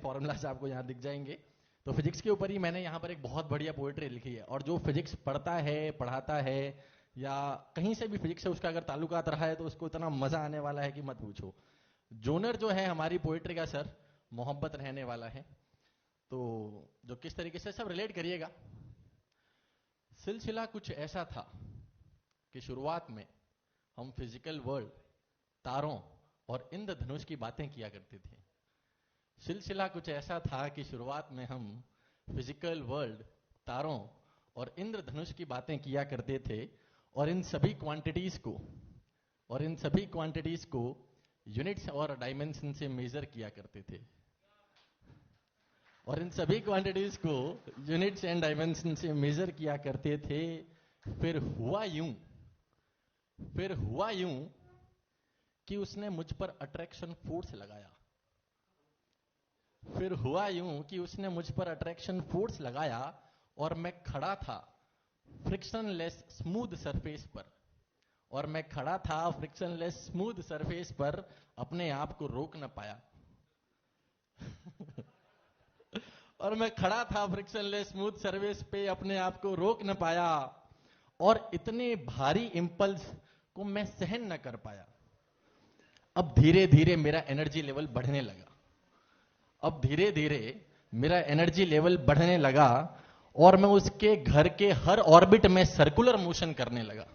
Formulas आपको यहाँ दिख जाएंगे। तो फिजिक्स के ऊपर ही मैंने यहाँ पर एक बहुत बढ़िया पोएट्री लिखी है, और जो फिजिक्स पढ़ता है, पढ़ाता है, या कहीं से भी फिजिक्स से उसका अगर ताल्लुकात रहा है तो उसको इतना मजा आने वाला है कि मत पूछो। जोनर जो है हमारी पोएट्री का सर मोहब्बत रहने वाला है। तो जो किस तरीके से सब रिलेट करिएगा। सिलसिला कुछ ऐसा था कि शुरुआत में हम फिजिकल वर्ल्ड, तारों और इंद्रधनुष की बातें किया करते थे। सिलसिला कुछ ऐसा था कि शुरुआत में हम फिजिकल वर्ल्ड, तारों और इंद्रधनुष की बातें किया करते थे, और इन सभी क्वांटिटीज को यूनिट्स और डायमेंशन से मेजर किया करते थे। और इन सभी क्वांटिटीज को यूनिट्स एंड डायमेंशन से मेजर किया करते थे। फिर हुआ यूं कि उसने मुझ पर अट्रैक्शन फोर्स लगाया। फिर हुआ यूं कि उसने मुझ पर अट्रैक्शन फोर्स लगाया, और मैं खड़ा था फ्रिक्शनलेस स्मूथ सरफेस पर, अपने आप को रोक न पाया। और मैं खड़ा था फ्रिक्शनलेस स्मूथ सरफेस पे, अपने आप को रोक न पाया, और इतने भारी इंपल्स को मैं सहन न कर पाया। अब धीरे धीरे मेरा एनर्जी लेवल बढ़ने लगा, और मैं उसके घर के हर ऑर्बिट में सर्कुलर मोशन करने लगा।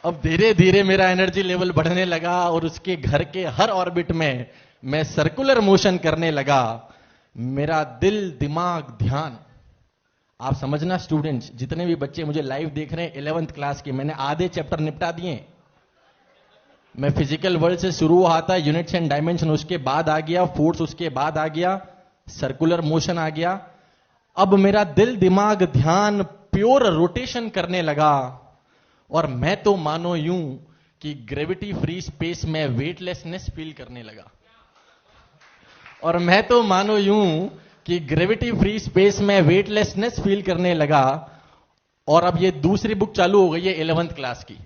अब धीरे धीरे मेरा एनर्जी लेवल बढ़ने लगा और उसके घर के हर ऑर्बिट में मैं सर्कुलर मोशन करने लगा। मेरा दिल, दिमाग, ध्यान, आप समझना स्टूडेंट्स, जितने भी बच्चे मुझे लाइव देख रहे हैं 11th क्लास के, मैंने आधे चैप्टर निपटा दिए। मैं फिजिकल वर्ल्ड से शुरू हुआ था, यूनिट्स एंड डायमेंशन उसके बाद आ गया, फोर्स उसके बाद आ गया, सर्कुलर मोशन आ गया। अब मेरा दिल, दिमाग, ध्यान प्योर रोटेशन करने लगा, और मैं तो मानो यूं कि ग्रेविटी फ्री स्पेस में वेटलेसनेस फील करने लगा। और अब ये दूसरी बुक चालू हो गई है 11th क्लास की,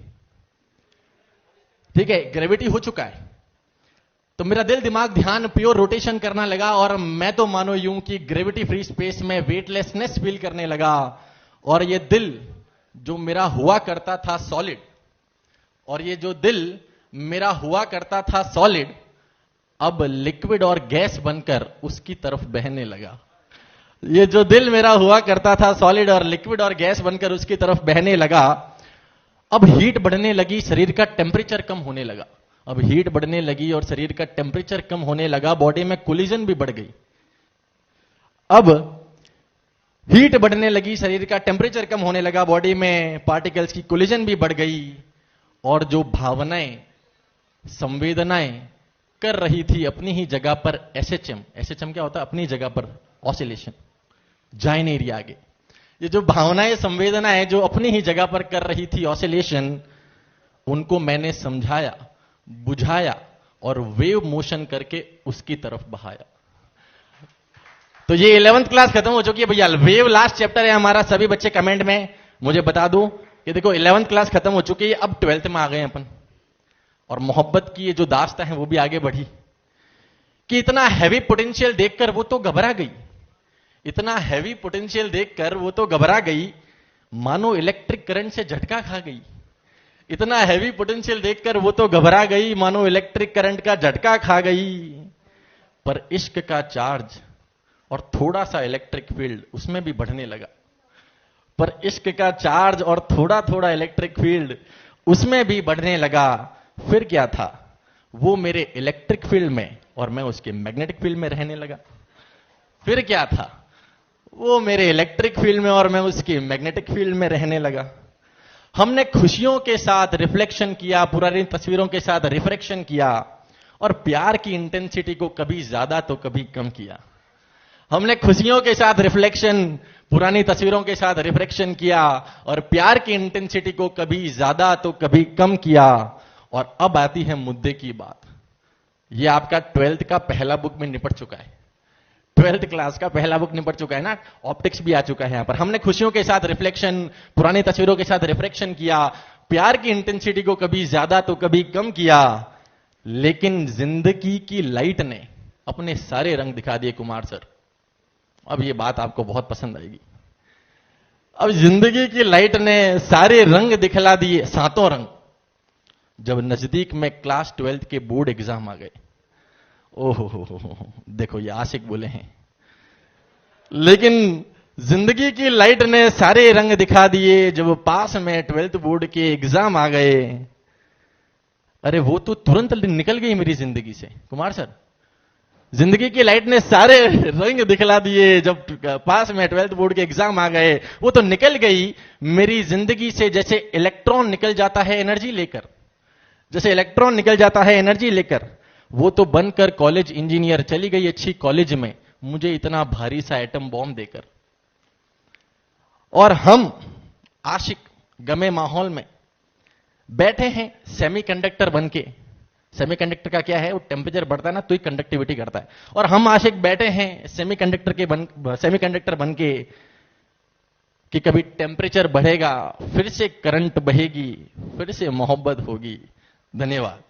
ठीक है, ग्रेविटी हो चुका है, तो मेरा दिल, दिमाग, ध्यान प्योर रोटेशन करना लगा, और मैं तो मानो यूं कि ग्रेविटी फ्री स्पेस में वेटलेसनेस फील करने लगा। और ये दिल जो मेरा हुआ करता था सॉलिड, अब लिक्विड और गैस बनकर उसकी तरफ बहने लगा। ये जो दिल मेरा हुआ करता था सॉलिड और लिक्विड और गैस बनकर उसकी तरफ बहने लगा। अब हीट बढ़ने लगी, शरीर का टेम्परेचर कम होने लगा। बॉडी में कोलिजन भी बढ़ गई। अब हीट बढ़ने लगी, शरीर का टेम्परेचर कम होने लगा, बॉडी में पार्टिकल्स की कोलिजन भी बढ़ गई, और जो भावनाएं, संवेदनाएं कर रही थी अपनी ही जगह पर एसएचएम क्या होता है? अपनी जगह पर ऑसिलेशन, जाए नहीं रही आगे। ये जो भावनाएं, संवेदनाएं जो अपनी ही जगह पर कर रही थी ऑसिलेशन, उनको मैंने समझाया, बुझाया और वेव मोशन करके उसकी तरफ बहाया। तो ये 11th क्लास खत्म हो चुकी है भैया। वेव लास्ट चैप्टर है हमारा। सभी बच्चे कमेंट में मुझे बता दो कि देखो 11th क्लास खत्म हो चुकी है, अब 12th में आ गए अपन, और मोहब्बत की ये जो दास्तां है वो भी आगे बढ़ी। कि इतना हैवी पोटेंशियल देखकर वो तो घबरा गई, मानो इलेक्ट्रिक करंट से झटका खा गई। पर इश्क का चार्ज और थोड़ा सा इलेक्ट्रिक फील्ड उसमें भी बढ़ने लगा। फिर क्या था? वो मेरे इलेक्ट्रिक फील्ड में और मैं उसके मैग्नेटिक फील्ड में रहने लगा। हमने खुशियों के साथ रिफ्लेक्शन किया, पुरानी तस्वीरों के साथ रिफ्रेक्शन किया, और प्यार की इंटेंसिटी को कभी ज्यादा तो कभी कम किया। हमने खुशियों के साथ रिफ्लेक्शन, पुरानी तस्वीरों के साथ रिफ्रेक्शन किया, और प्यार की इंटेंसिटी को कभी ज्यादा तो कभी कम किया। और अब आती है मुद्दे की बात। ये आपका 12th का पहला बुक में निपट चुका है, 12th क्लास का पहला बुक निपट चुका है ना, ऑप्टिक्स भी आ चुका है यहां पर। हमने खुशियों के साथ रिफ्लेक्शन, पुरानी तस्वीरों के साथ रिफ्रेक्शन किया, प्यार की इंटेंसिटी को कभी ज्यादा तो कभी कम किया, लेकिन जिंदगी की लाइट ने अपने सारे रंग दिखा दिए कुमार सर। अब ये बात आपको बहुत पसंद आएगी। अब जिंदगी की लाइट ने सारे रंग दिखला दिए, सातों रंग, जब नजदीक में क्लास 12th के बोर्ड एग्जाम आ गए। ओहो हो, देखो ये आशिक बोले हैं। लेकिन जिंदगी की लाइट ने सारे रंग दिखा दिए जब पास में 12th बोर्ड के एग्जाम आ गए। अरे वो तो तुरंत निकल गई मेरी जिंदगी से कुमार सर। जिंदगी की लाइट ने सारे रंग दिखला दिए जब पास में 12th बोर्ड के एग्जाम आ गए। वो तो निकल गई मेरी जिंदगी से जैसे इलेक्ट्रॉन निकल जाता है एनर्जी लेकर, जैसे इलेक्ट्रॉन निकल जाता है एनर्जी लेकर। वो तो बनकर कॉलेज इंजीनियर चली गई अच्छी कॉलेज में, मुझे इतना भारी सा एटम बॉम्ब देकर। और हम आशिक गमे माहौल में बैठे हैं सेमीकंडक्टर बनके। सेमीकंडक्टर का क्या है, वो टेम्परेचर बढ़ता है ना तो ही कंडक्टिविटी करता है। और हम आशिक बैठे हैं सेमीकंडक्टर बनके कि कभी टेम्परेचर बढ़ेगा, फिर से करंट बहेगी, फिर से मोहब्बत होगी। धन्यवाद।